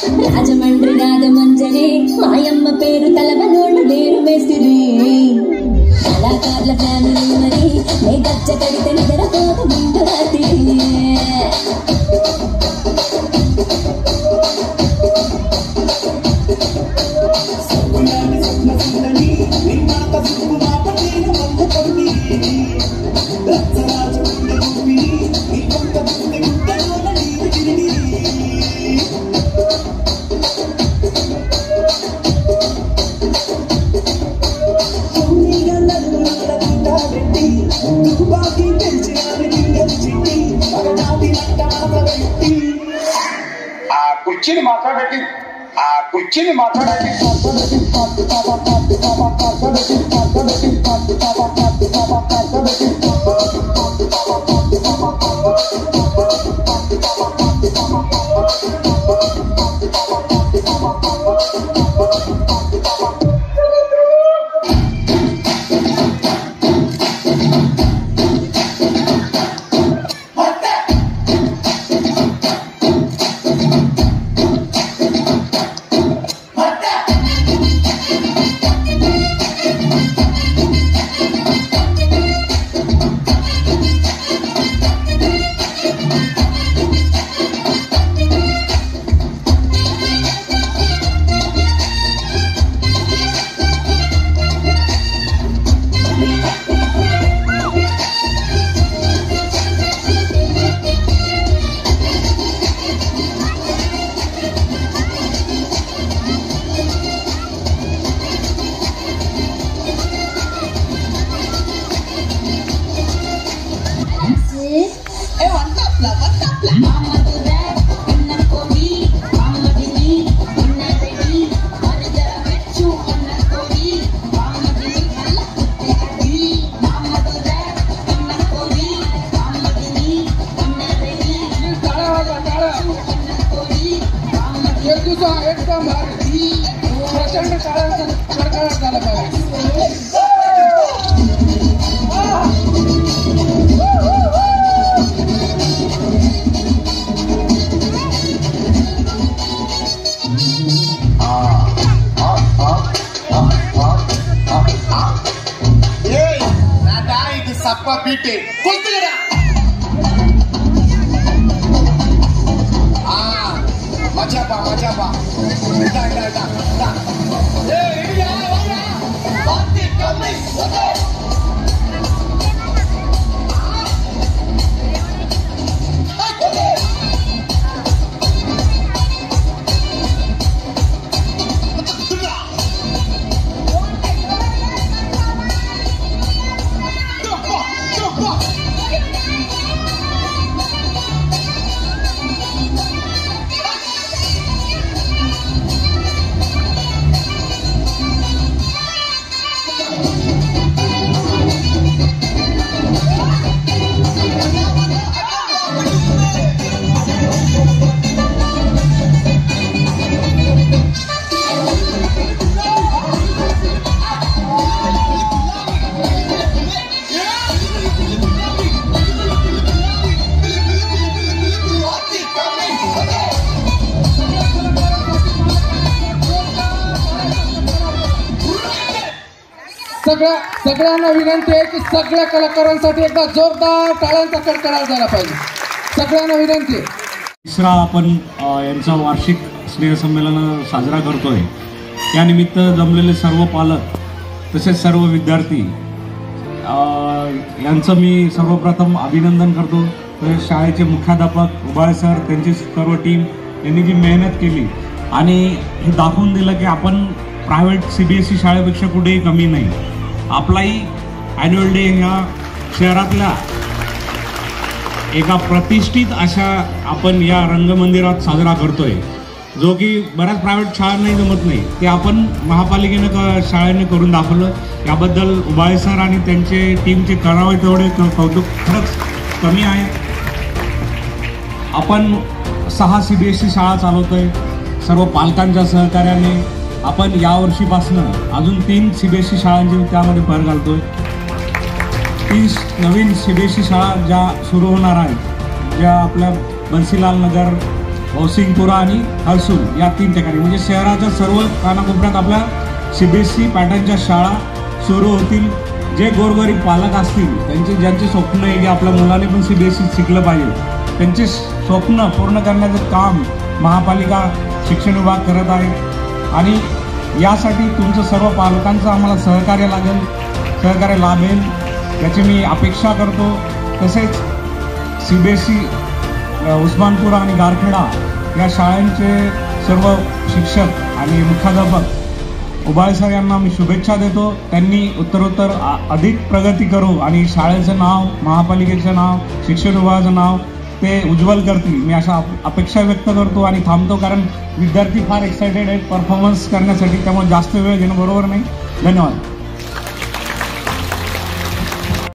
రాజమండ్రి రాజమంజరి మాయమ్మ పేరు తలవనోళ్ళు లేరు మేస్త్రి కళాకారుల ఫ్యామిలీ మరి నే గచ్చ కడితే నిద్రపోదు ముందు రాత్రి కుర్చీని మాట్లాడబెట్టి సప్ప పీటే కొల్తుగడా మజాబా सगळ्यांना विनंती आहे की सगळ्या कलाकारांसाठी एकदा जोरदार टाळ्यांचा कडकडाट झाला पाहिजे. सगळ्यांना विनंती आहे. तिसरा आपण यांचा वार्षिक स्नेहसंमेलन साजरा करतोय. त्यानिमित्त जमलेले सर्व पालक तसेच सर्व विद्यार्थी यांचं मी सर्वप्रथम अभिनंदन करतो. तसेच शाळेचे मुख्याध्यापक उबाळे सर, त्यांची सर्व टीम यांनी जी मेहनत केली आणि हे दाखवून दिलं की आपण प्रायव्हेट CBSE शाळेपेक्षा कुठेही कमी नाही. आपलाही ॲन्युअल डे ह्या शहरातल्या एका प्रतिष्ठित अशा आपण या रंगमंदिरात साजरा करतोय, जो की बऱ्याच प्रायव्हेट शाळांनाही जमत नाही. ते आपण महापालिकेनं शाळेने करून दाखवलं. याबद्दल उबाळे सर आणि त्यांचे टीमचे करावे तेवढे कौतुक खरंच कमी आहे. आपण 6 CBSE शाळा चालवतोय. सर्व पालकांच्या सहकार्याने आपण यावर्षीपासनं अजून 3 CBSE शाळांची त्यामध्ये भर घालतोय. 30 नवीन CBSE शाळा ज्या सुरू होणार आहेत, ज्या आपल्या बन्सीलाल नगर, औसिंगपुरा आणि हरसूल या 3 ठिकाणी, म्हणजे शहराच्या सर्व कानाकोपऱ्यात आपल्या CBSE पॅटर्नच्या शाळा सुरू होतील. जे गोरगरीब पालक असतील, ज्यांचे स्वप्न आहे की आपल्या मुलाने पण CBSE शिकलं पाहिजे, त्यांचे स्वप्न पूर्ण करण्याचं काम महापालिका शिक्षण विभाग करत आहे. आणि यासाठी तुमचं सर्व पालकांचं आम्हाला सहकार्य लाभेल याची मी अपेक्षा करतो. तसेच CBSE उस्मानपुरा आणि गारखेडा या शाळांचे सर्व शिक्षक आणि मुख्याध्यापक उबाळे सर यांना मी शुभेच्छा देतो. त्यांनी उत्तरोत्तर अधिक प्रगती करू आणि शाळेचं नाव, महापालिकेचं नाव, शिक्षण विभागाचं नाव ते उज्ज्वल करतील, मी अशा अपेक्षा व्यक्त करतो आणि थांबतो. कारण विद्यार्थी फार एक्सायटेड आहेत परफॉर्मन्स करण्यासाठी, त्यामुळे जास्त वेळ घेणं बरोबर नाही. धन्यवाद.